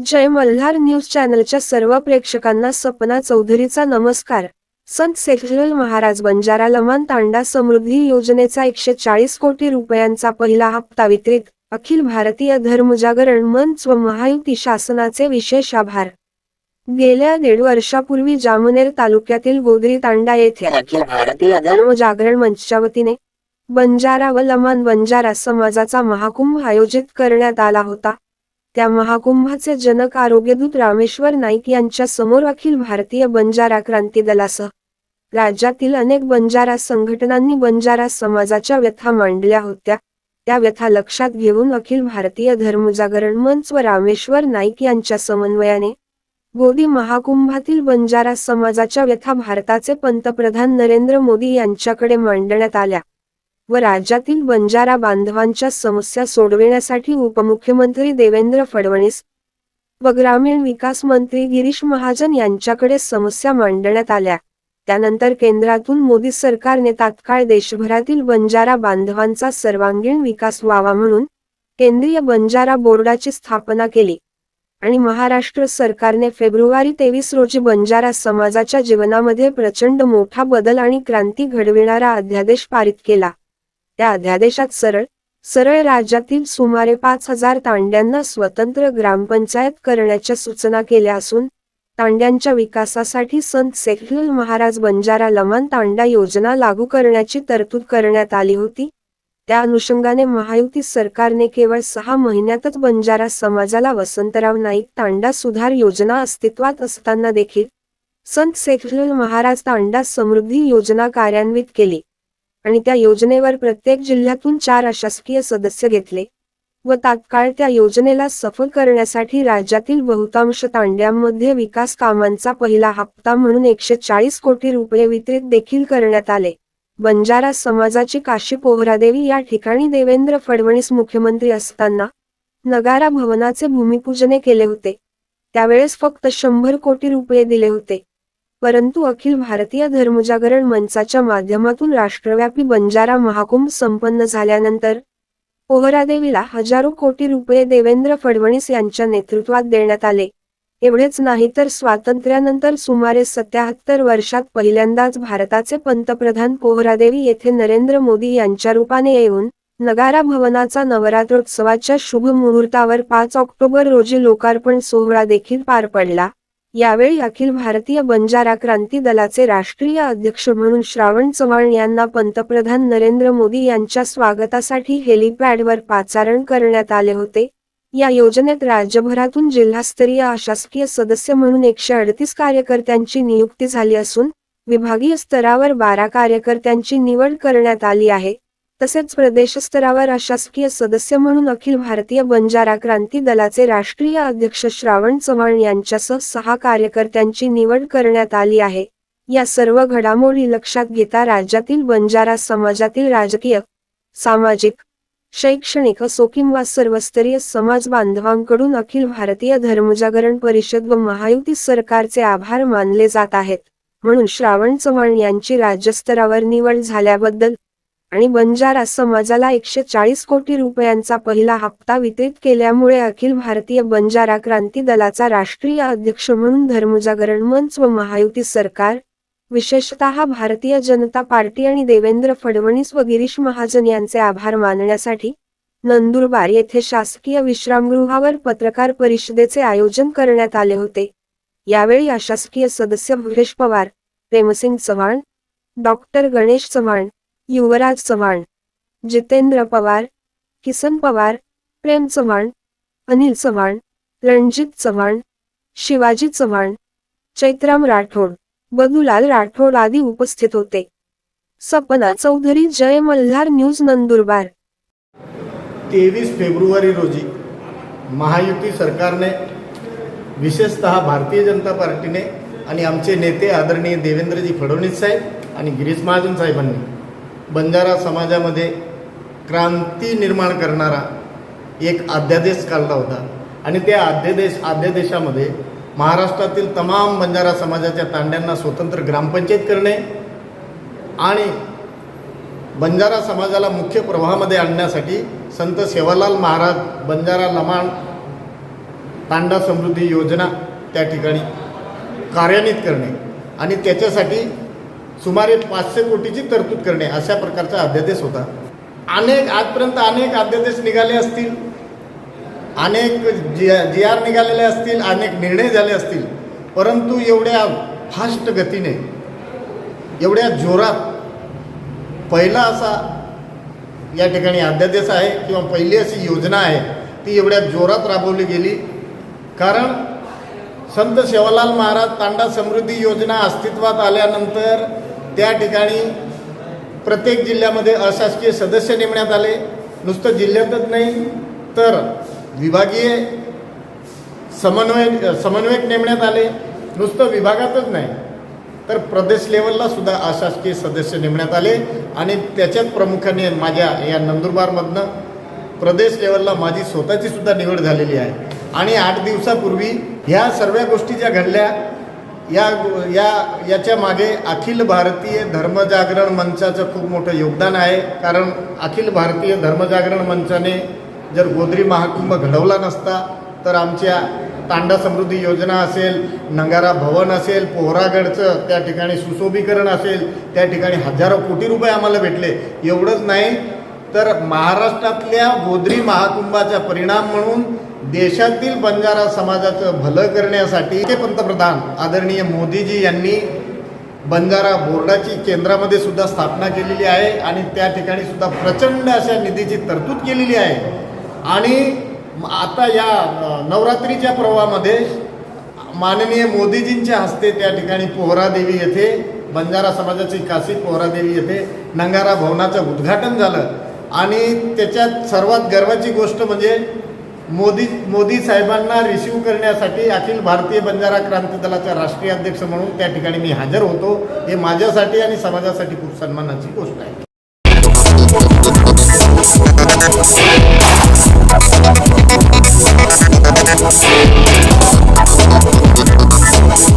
जय Malhar news चॅनलच्या सर्व प्रेक्षकांना सपना चौधरीचा नमस्कार। संत सेखलाल महाराज बंजारा लमान तांडा समृद्धी योजनेचा 140 कोटी रुपयांचा पहिला हप्ता वितरित। अखिल भारतीय धर्मजागरण मंच व महायुती शासनाचे विशेष आभार। गेल्या 1.5 वर्षापूर्वी जामनेर तालुक्यातील गोदरी तांडा येथे अखिल भारतीय धर्मजागरण मंचच्या वतीने बंजारा व लमान बंजारा समाजाचा महाकुंभ आयोजित करण्यात आला होता। त्या महाकुंभाचे जनक आरोग्यदूत रामेश्वर नाईक यांच्या समोर अखिल भारतीय बंजारा क्रांती दलासह राज्यातील अनेक बंजारा संघटनांनी बंजारा समाजाच्या व्यथा मांडल्या होत्या। त्या व्यथा लक्षात घेऊन अखिल भारतीय धर्मजागरण मंच व रामेश्वर नाईक यांच्या समन्वयाने गोदी महाकुंभातील बंजारा समाजाच्या व्यथा भारताचे पंतप्रधान नरेंद्र मोदी यांच्याकडे मांडण्यात आल्या व राज्यातील बंजारा बांधवांच्या समस्या सोडविण्यासाठी उपमुख्यमंत्री देवेंद्र फडणवीस व ग्रामीण विकास मंत्री गिरीश महाजन यांच्याकडे समस्या मांडण्यात आल्या। त्यानंतर केंद्रातून मोदी सरकारने तात्काळ देशभरातील बंजारा बांधवांचा सर्वांगीण विकास व्हावा म्हणून केंद्रीय बंजारा बोर्डाची स्थापना केली आणि महाराष्ट्र सरकारने फेब्रुवारी 23 रोजी बंजारा समाजाच्या जीवनामध्ये प्रचंड मोठा बदल आणि क्रांती घडविणारा अध्यादेश पारित केला। त्या अध्यादेशात सरळ राज्यातील सुमारे 5000 तांड्यांना स्वतंत्र ग्रामपंचायत करण्याच्या सूचना केल्या असून तांड्यांच्या विकासासाठी संत सेखलाल महाराज बंजारा लमान तांडा योजना लागू करण्याची तरतूद करण्यात आली होती। त्या अनुषंगाने महायुती सरकारने केवळ 6 महिन्यातच बंजारा समाजाला वसंतराव नाईक तांडा सुधार योजना अस्तित्वात असताना देखील संत सेखलाल महाराज तांडा समृद्धी योजना कार्यान्वित केली आणि त्या योजनेवर प्रत्येक जिल्ह्यातून 4 अशासकीय सदस्य घेतले व तात्काळ त्या योजनेला सफल करण्यासाठी राज्यातील बहुतांश तांड्यांमध्ये विकास कामांचा पहिला हप्ता म्हणून 140 कोटी रुपये वितरित देखील करण्यात आले। बंजारा समाजाची काशी पोहरादेवी या ठिकाणी देवेंद्र फडणवीस मुख्यमंत्री असताना नगारा भवनाचे भूमिपूजन केले होते। त्यावेळेस फक्त 100 कोटी रुपये दिले होते, परंतु अखिल भारतीय धर्मजागरण मंचाच्या माध्यमातून राष्ट्रव्यापी बंजारा महाकुंभ संपन्न झाल्यानंतर पोहरादेवीला हजारो कोटी रुपये देवेंद्र फडणवीस यांच्या नेतृत्वात देण्यात आले। एवढेच नाही तर स्वातंत्र्यानंतर सुमारे 77 वर्षात पहिल्यांदाच भारताचे पंतप्रधान पोहरादेवी येथे नरेंद्र मोदी यांच्या रूपाने येऊन नगारा भवनाचा नवरात्रोत्सवाच्या शुभ मुहूर्तावर 5 ऑक्टोबर रोजी लोकार्पण सोहळा देखील पार पडला। यावेळी अखिल भारतीय बंजारा क्रांती दलाचे राष्ट्रीय अध्यक्ष म्हणून श्रावण चव्हाण यांना पंतप्रधान नरेंद्र मोदी यांच्या स्वागतासाठी हेलिपॅडवर पाचारण करण्यात आले होते। या योजनेत राज्यभरातून जिल्हास्तरीय अशासकीय सदस्य म्हणून 138 कार्यकर्त्यांची नियुक्ती झाली असून विभागीय स्तरावर 12 कार्यकर्त्यांची निवड करण्यात आली आहे। तसेच प्रदेश स्तरावर अशासकीय सदस्य म्हणून अखिल भारतीय बंजारा क्रांती दलाचे राष्ट्रीय अध्यक्ष श्रावण चव्हाण यांच्यासह 6 कार्यकर्त्यांची निवड करण्यात आली आहे। या सर्व घडामोडी लक्षात घेता राज्यातील बंजारा समाजातील राजकीय, सामाजिक, शैक्षणिक असो किंवा सर्वस्तरीय समाज बांधवांकडून अखिल भारतीय धर्मजागरण परिषद व महायुती सरकारचे आभार मानले जात आहेत। म्हणून श्रावण चव्हाण यांची राज्यस्तरावर निवड झाल्याबद्दल आणि बंजारा समाजाला 140 कोटी रुपयांचा पहिला हप्ता वितरित केल्यामुळे अखिल भारतीय बंजारा क्रांती दलाचा राष्ट्रीय अध्यक्ष म्हणून धर्मजागरण मंच व महायुती सरकार, विशेषतः भारतीय जनता पार्टी आणि देवेंद्र फडणवीस व गिरीश महाजन यांचे आभार मानण्यासाठी नंदुरबार येथे शासकीय विश्रामगृहावर पत्रकार परिषदेचे आयोजन करण्यात आले होते। यावेळी अशासकीय सदस्य भूपेश पवार, प्रेमसिंग चव्हाण, डॉक्टर गणेश चव्हाण, युवराज चव्हाण, जितेंद्र पवार, किसन पवार, प्रेम चव्हाण, अनिल चव्हाण, रणजित चव्हाण, शिवाजी चव्हाण, चैत्राम राठोड, बदुलाल राठोड आदी उपस्थित होते। सपना चौधरी, जय मल्हार न्यूज, नंदुरबार। 23 फेब्रुवारी रोजी महायुती सरकारने, विशेषतः भारतीय जनता पार्टीने आणि आमचे नेते आदरणीय देवेंद्रजी फडणवीस साहेब आणि गिरीश महाजन साहेबांनी बंजारा समाजामध्ये क्रांती निर्माण करणारा एक अध्यादेश काढला होता आणि त्या अध्यादेशामध्ये महाराष्ट्रातील तमाम बंजारा समाजाच्या तांड्यांना स्वतंत्र ग्रामपंचायत करणे आणि बंजारा समाजाला मुख्य प्रवाहामध्ये आणण्यासाठी संत सेवालाल महाराज बंजारा लमाण तांडा समृद्धी योजना त्या ठिकाणी कार्यान्वित करणे आणि त्याच्यासाठी सुमारे 500 कोटीची तरतूद करणे अशा प्रकारचा अध्यादेश होता. आजपर्यंत अनेक अध्यादेश निघाले असतील, अनेक जी आर निघालेले असतील, अनेक निर्णय झाले असतील, परंतु एवढ्या फास्ट गतीने, एवढ्या जोरात पहिला असा या ठिकाणी अध्यादेश आहे किंवा पहिली अशी योजना आहे ती एवढ्या जोरात राबवली गेली. कारण संत सेवालाल महाराज तांडा समृद्धी योजना अस्तित्वात आल्यानंतर त्या ठिकाणी प्रत्येक जिल्ह्यामध्ये अशासकीय सदस्य नेमण्यात आले. नुसतं जिल्ह्यातच नाही तर विभागीय समन्वयक नेमण्यात आले. नुसतं विभागातच नाही तर प्रदेश लेवलला सुद्धा अशासकीय सदस्य नेमण्यात आले आणि त्याच्यात प्रामुख्याने माझ्या या नंदुरबारमधनं प्रदेश लेवलला माझी स्वतःची सुद्धा निवड झालेली आहे. आणि 8 दिवसापूर्वी ह्या सर्व गोष्टी ज्या घडल्या याच्या मागे अखिल भारतीय धर्मजागरण मंचाचं खूप मोठं योगदान आहे. कारण अखिल भारतीय धर्मजागरण मंचाने जर गोदरी महाकुंभ घडवला नसता तर आमच्या तांडा समृद्धी योजना असेल, नंगारा भवन असेल, पोहरागडचं त्या ठिकाणी सुशोभीकरण असेल, त्या ठिकाणी हजारो कोटी रुपये आम्हाला भेटले. एवढंच नाही तर महाराष्ट्रातल्या गोदरी महाकुंभाचा परिणाम म्हणून देशातील बंजारा समाजाचं भलं करण्यासाठी ते पंतप्रधान आदरणीय मोदीजी यांनी बंजारा बोर्डाची केंद्रामध्ये सुद्धा स्थापना केलेली आहे आणि त्या ठिकाणी सुद्धा प्रचंड अशा निधीची तरतूद केलेली आहे. आणि आता या नवरात्रीच्या पर्वामध्ये माननीय मोदीजींच्या हस्ते त्या ठिकाणी पोहरादेवी येथे बंजारा समाजाची काशी पोहरादेवी येथे नंगारा भवनाचं उद्घाटन झालं. आणि त्याच्यात सर्वात गर्वाची गोष्ट म्हणजे मोदी साहेबांना रिसीव्ह करण्यासाठी अखिल भारतीय बंजारा क्रांती दलाचा राष्ट्रीय अध्यक्ष म्हणून त्या ठिकाणी मी हजर होतो. हे माझ्यासाठी आणि समाजासाठी खूप सन्मानाची गोष्ट आहे.